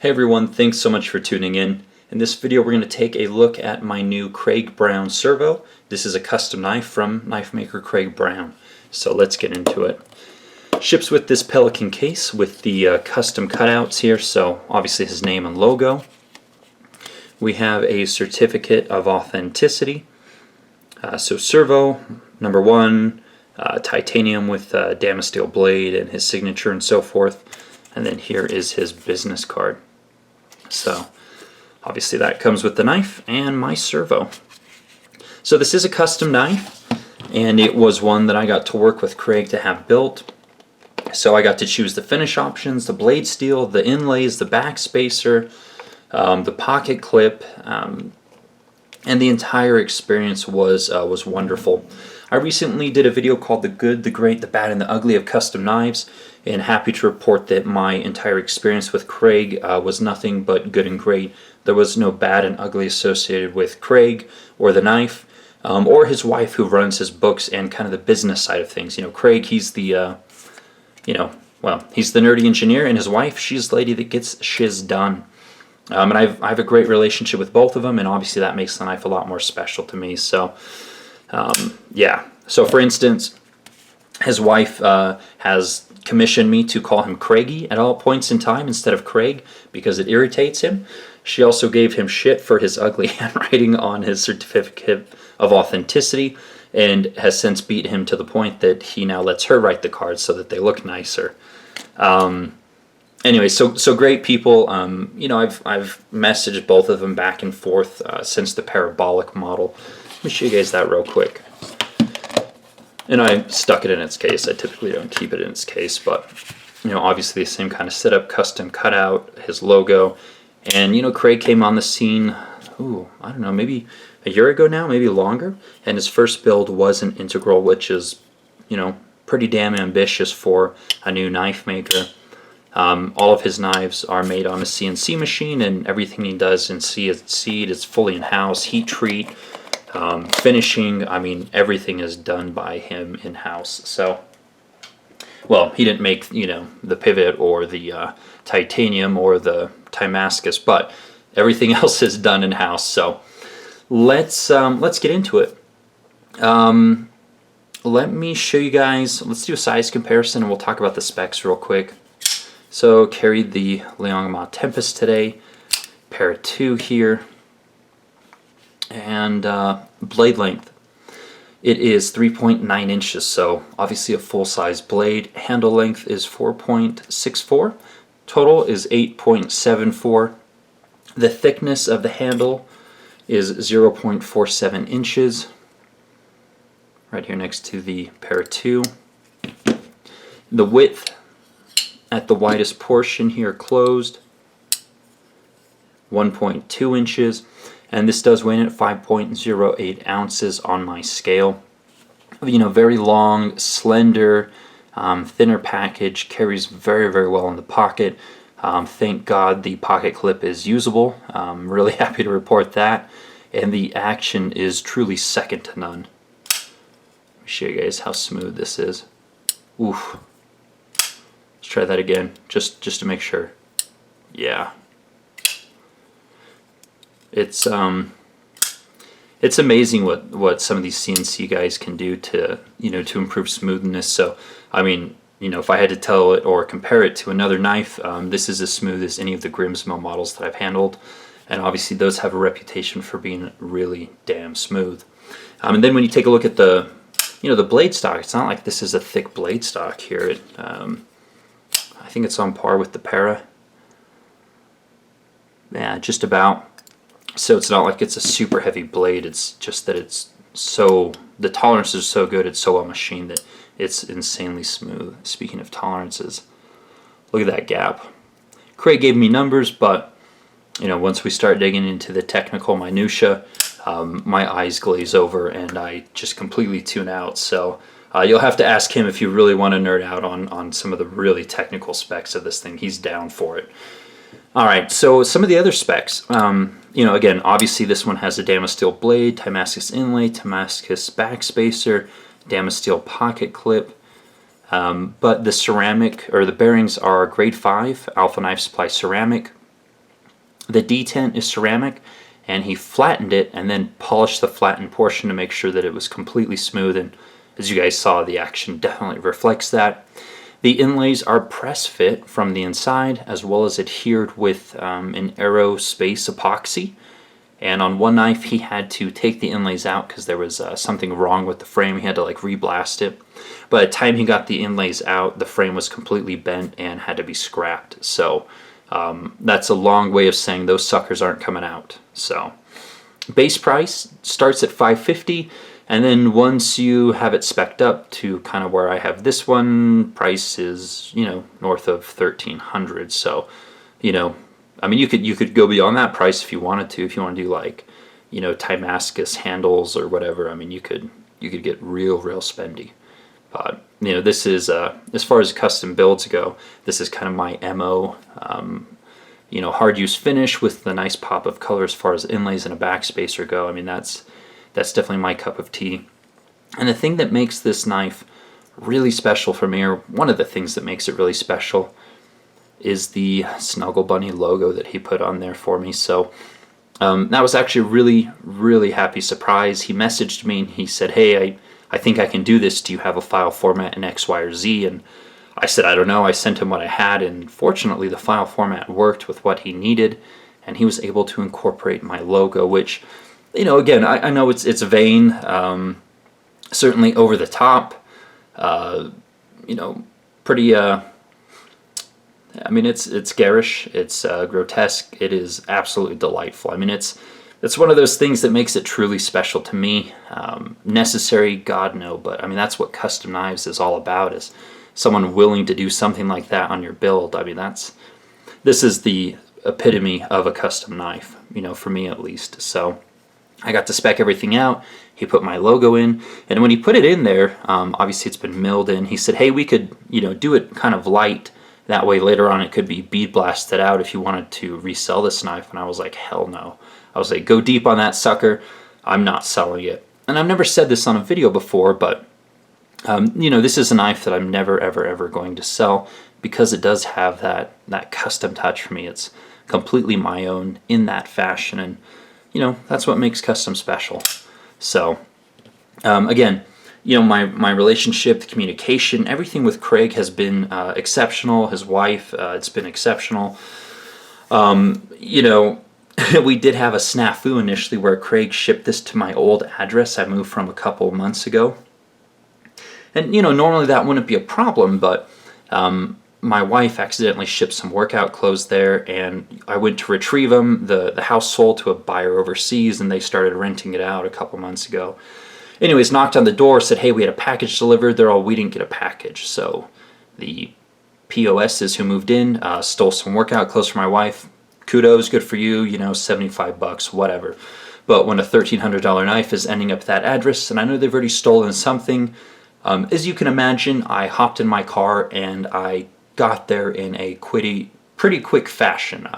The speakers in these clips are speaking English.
Hey everyone, thanks so much for tuning in. In this video we're going to take a look at my new Craig Brown Servo. This is a custom knife from knife maker Craig Brown. So let's get into it. Ships with this Pelican case with the custom cutouts here, so obviously his name and logo. We have a certificate of authenticity. So Servo, number 1, titanium with damascene steel blade and his signature and so forth. And then here is his business card. So obviously that comes with the knife and my servo. So this is a custom knife, and it was one that I got to work with Craig to have built. So I got to choose the finish options, the blade steel, the inlays, the back spacer, the pocket clip, and the entire experience was wonderful. I recently did a video called The Good, the Great, the Bad, and the Ugly of Custom Knives, and happy to report that my entire experience with Craig was nothing but good and great. There was no bad and ugly associated with Craig or the knife, or his wife who runs his books and kind of the business side of things. You know, Craig, he's the, he's the nerdy engineer, and his wife, she's the lady that gets shiz done. And I have a great relationship with both of them, and obviously that makes the knife a lot more special to me. So, yeah. So for instance, his wife has commissioned me to call him Craigie at all points in time instead of Craig because it irritates him. She also gave him shit for his ugly handwriting on his certificate of authenticity, and has since beat him to the point that he now lets her write the cards so that they look nicer. Anyway, so great people. You know, I've messaged both of them back and forth since the parabolic model. Let me show you guys that real quick. And I stuck it in its case. I typically don't keep it in its case, but you know, obviously the same kind of setup, custom cutout, his logo, and you know, Craig came on the scene. I don't know, maybe a year ago now, maybe longer. And his first build was an integral, which is, you know, pretty damn ambitious for a new knife maker. All of his knives are made on a CNC machine, and everything he does in CNC is fully in-house, heat treat. Finishing, I mean, everything is done by him in-house. So, well, he didn't make, you know, the pivot or the titanium or the Damascus, but everything else is done in-house. So let's get into it. Let me show you guys. Let's do a size comparison, and we'll talk about the specs real quick. So carried the Leongma Tempest today, pair of 2 here. And blade length, it is 3.9 inches, so obviously a full-size blade. Handle length is 4.64, total is 8.74. The thickness of the handle is 0.47 inches, right here next to the pair of 2. The width at the widest portion here closed, 1.2 inches. And this does weigh in at 5.08 ounces on my scale. You know, very long, slender, thinner package, carries very, very well in the pocket. Thank God the pocket clip is usable. I'm really happy to report that. And the action is truly second to none. Let me show you guys how smooth this is. Oof. Let's try that again, just to make sure. Yeah. It's amazing what some of these CNC guys can do to, you know, to improve smoothness. So I mean, you know, if I had to tell it or compare it to another knife, this is as smooth as any of the Grimsmo models that I've handled, and obviously those have a reputation for being really damn smooth. And then when you take a look at the, you know, the blade stock, it's not like this is a thick blade stock here. I think it's on par with the Para. Yeah, just about. So it's not like it's a super heavy blade, it's just that it's so, the tolerance is so good, it's so well machined that it's insanely smooth. Speaking of tolerances, look at that gap. Craig gave me numbers, but you know, once we start digging into the technical minutia, my eyes glaze over and I just completely tune out. So you'll have to ask him if you really want to nerd out on some of the really technical specs of this thing. He's down for it. Alright, so some of the other specs. You know, again, obviously this one has a damascene steel blade, Damascus inlay, Damascus backspacer, damascene steel pocket clip. But the ceramic, or the bearings, are grade 5 Alpha Knife Supply ceramic. The detent is ceramic, and he flattened it and then polished the flattened portion to make sure that it was completely smooth, and as you guys saw, the action definitely reflects that. The inlays are press fit from the inside, as well as adhered with an aerospace epoxy. And on one knife, he had to take the inlays out because there was something wrong with the frame. He had to like reblast it. By the time he got the inlays out, the frame was completely bent and had to be scrapped. So that's a long way of saying those suckers aren't coming out. So base price starts at $550, and then once you have it spec'd up to kind of where I have this one, price is, you know, north of $1,300. So, you know, I mean, you could go beyond that price if you wanted to. If you want to do like, you know, Timascus handles or whatever. I mean, you could get real spendy. But you know, this is as far as custom builds go, this is kind of my MO. You know, hard use finish with the nice pop of color as far as inlays and a backspacer go. I mean, that's definitely my cup of tea. And the thing that makes this knife really special for me, or one of the things that makes it really special, is the SnuggleBunny logo that he put on there for me. So that was actually a really happy surprise. He messaged me and he said, hey, I think I can do this. Do you have a file format in X, Y, or Z? And I said, I don't know. I sent him what I had, and fortunately the file format worked with what he needed, and he was able to incorporate my logo, which, you know, again, I know it's vain, certainly over the top, you know, pretty, I mean, it's garish, it's grotesque, it is absolutely delightful. I mean, it's one of those things that makes it truly special to me. Necessary, God no, but I mean, that's what custom knives is all about, is someone willing to do something like that on your build. I mean, this is the epitome of a custom knife, you know, for me at least. So I got to spec everything out. He put my logo in, and when he put it in there, obviously it's been milled in. He said, hey, we could, you know, do it kind of light. That way later on it could be bead blasted out if you wanted to resell this knife. And I was like, hell no. I was like, go deep on that sucker. I'm not selling it. And I've never said this on a video before, but you know, this is a knife that I'm never ever going to sell, because it does have that custom touch for me. It's completely my own in that fashion, and you know, that's what makes custom special. So again, you know, my relationship, the communication, everything with Craig has been exceptional. His wife, it's been exceptional. You know, we did have a snafu initially where Craig shipped this to my old address I moved from a couple months ago. And, you know, normally that wouldn't be a problem, but my wife accidentally shipped some workout clothes there, and I went to retrieve them. The house sold to a buyer overseas, and they started renting it out a couple months ago. Anyways, knocked on the door, said, hey, we had a package delivered. They're all, we didn't get a package. So the POSs who moved in stole some workout clothes for my wife. Kudos, good for you, you know, $75, whatever. But when a $1,300 knife is ending up at that address, and I know they've already stolen something, as you can imagine, I hopped in my car and I got there in a pretty quick fashion.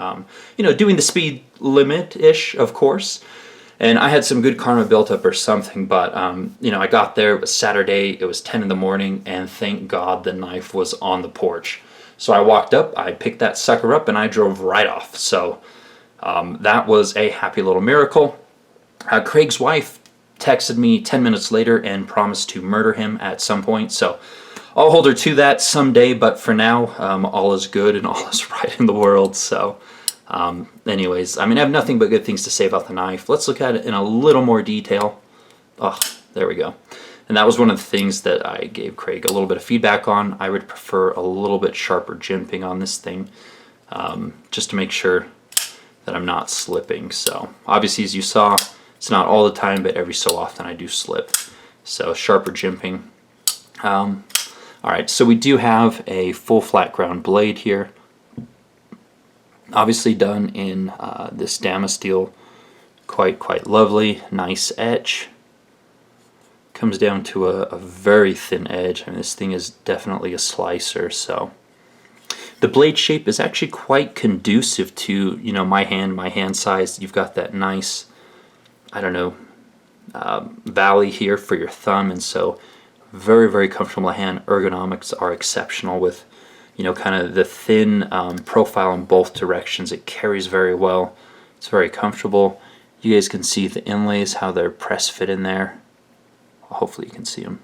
You know, doing the speed limit-ish, of course. And I had some good karma built up or something, but you know, I got there, it was Saturday, it was 10 in the morning, and thank God the knife was on the porch. So I walked up, I picked that sucker up, and I drove right off. So that was a happy little miracle. Craig's wife texted me 10 minutes later and promised to murder him at some point, so I'll hold her to that someday, but for now, all is good and all is right in the world. So anyways, I mean, I have nothing but good things to say about the knife. Let's look at it in a little more detail. Oh, there we go. And that was one of the things that I gave Craig a little bit of feedback on. I would prefer a little bit sharper jimping on this thing, just to make sure that I'm not slipping. So obviously, as you saw, it's not all the time, but every so often I do slip. So sharper jimping. All right, so we do have a full flat ground blade here. Obviously done in this Damasteel, quite lovely, nice etch. Comes down to a very thin edge. I mean, this thing is definitely a slicer. So the blade shape is actually quite conducive to, you know, my hand size. You've got that nice, I don't know, valley here for your thumb, and so very comfortable hand. Ergonomics Are Exceptional with, you know, kind of the thin profile in both directions. It carries very well. It's very comfortable. You guys can see the inlays, how they're press fit in there. Hopefully you can see them.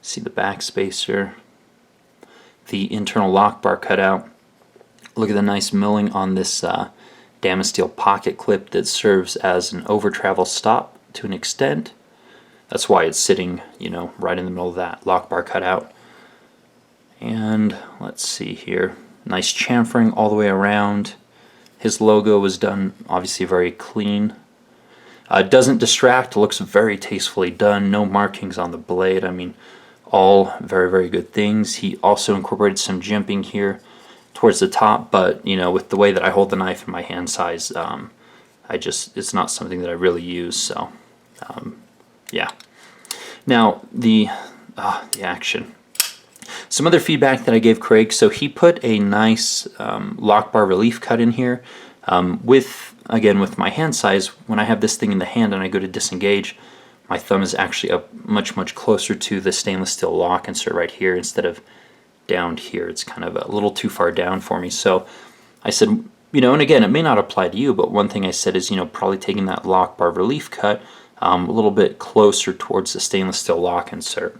See the back spacer, the internal lock bar cutout. Look at the nice milling on this Damasteel pocket clip that serves as an over travel stop to an extent. That's why it's sitting, you know, right in the middle of that lock bar cutout. And let's see here, nice chamfering all the way around. His logo was done obviously very clean. It doesn't distract, looks very tastefully done, no markings on the blade. I mean, all very, very good things. He also incorporated some jimping here towards the top, but you know, with the way that I hold the knife in my hand size, it's not something that I really use, so yeah. Now the action. Some other feedback that I gave Craig, so he put a nice lock bar relief cut in here. Again, with my hand size, when I have this thing in the hand and I go to disengage, my thumb is actually up much, much closer to the stainless steel lock insert right here instead of down here. It's kind of a little too far down for me. So I said, you know, and again, it may not apply to you, but one thing I said is, you know, probably taking that lock bar relief cut a little bit closer towards the stainless steel lock insert.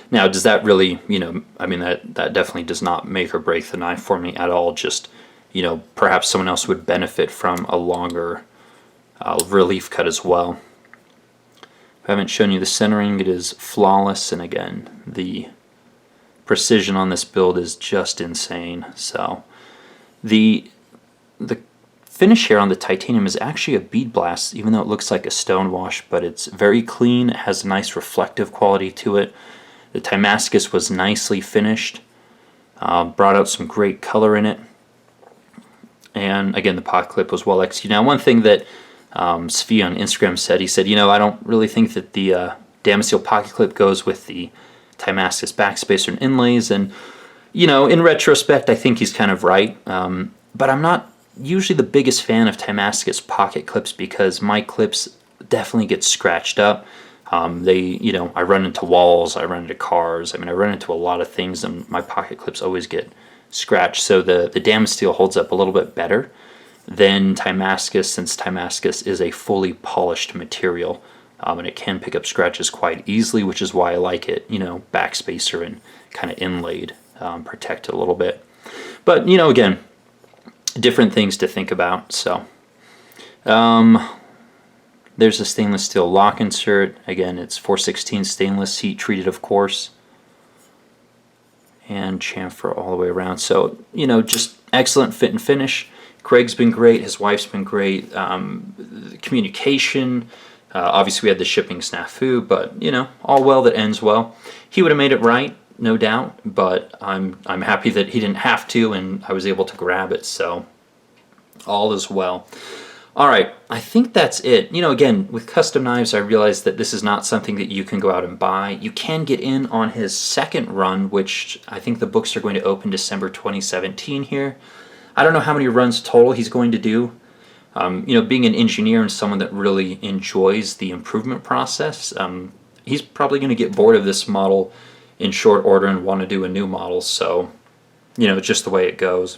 Now, does that really, you know, I mean, that definitely does not make or break the knife for me at all. Just, you know, perhaps someone else would benefit from a longer relief cut as well. I haven't shown you the centering. It is flawless, and again, the precision on this build is just insane. So the finish here on the titanium is actually a bead blast, even though it looks like a stone wash, but it's very clean. It has a nice reflective quality to it. The Damascus was nicely finished, brought out some great color in it, and again, the pocket clip was well executed. Now, one thing that Svi on Instagram said, he said, you know, I don't really think that the Damasteel pocket clip goes with the Damascus backspacer and inlays, and you know, in retrospect, I think he's kind of right, but I'm not usually the biggest fan of Damascus pocket clips because my clips definitely get scratched up. You know, I run into walls, I run into cars, I mean, I run into a lot of things, and my pocket clips always get scratched. So the Damasteel holds up a little bit better than Damascus, since Damascus is a fully polished material, and it can pick up scratches quite easily, which is why I like it, you know, backspacer and kind of inlaid, protected a little bit. But, you know, again, different things to think about. So there's a stainless steel lock insert. Again, it's 416 stainless, heat treated, of course, and chamfer all the way around. So, you know, just excellent fit and finish. Craig's been great, his wife's been great. Communication, obviously we had the shipping snafu, but you know, all well that ends well. He would have made it right, no doubt, but I'm happy that he didn't have to, and I was able to grab it, so all is well. Alright, I think that's it. You know, again, with custom knives, I realized that this is not something that you can go out and buy. You can get in on his second run, which I think the books are going to open December 2017 here. I don't know how many runs total he's going to do. You know, being an engineer and someone that really enjoys the improvement process, he's probably going to get bored of this model in short order and want to do a new model, so, you know, it's just the way it goes.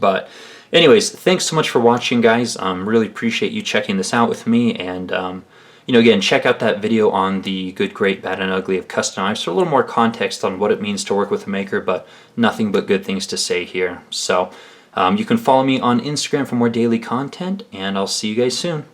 But anyways, thanks so much for watching, guys. Really appreciate you checking this out with me, and you know, again, check out that video on the good, great, bad, and ugly of custom knives for a little more context on what it means to work with a maker, but nothing but good things to say here. So you can follow me on Instagram for more daily content, and I'll see you guys soon.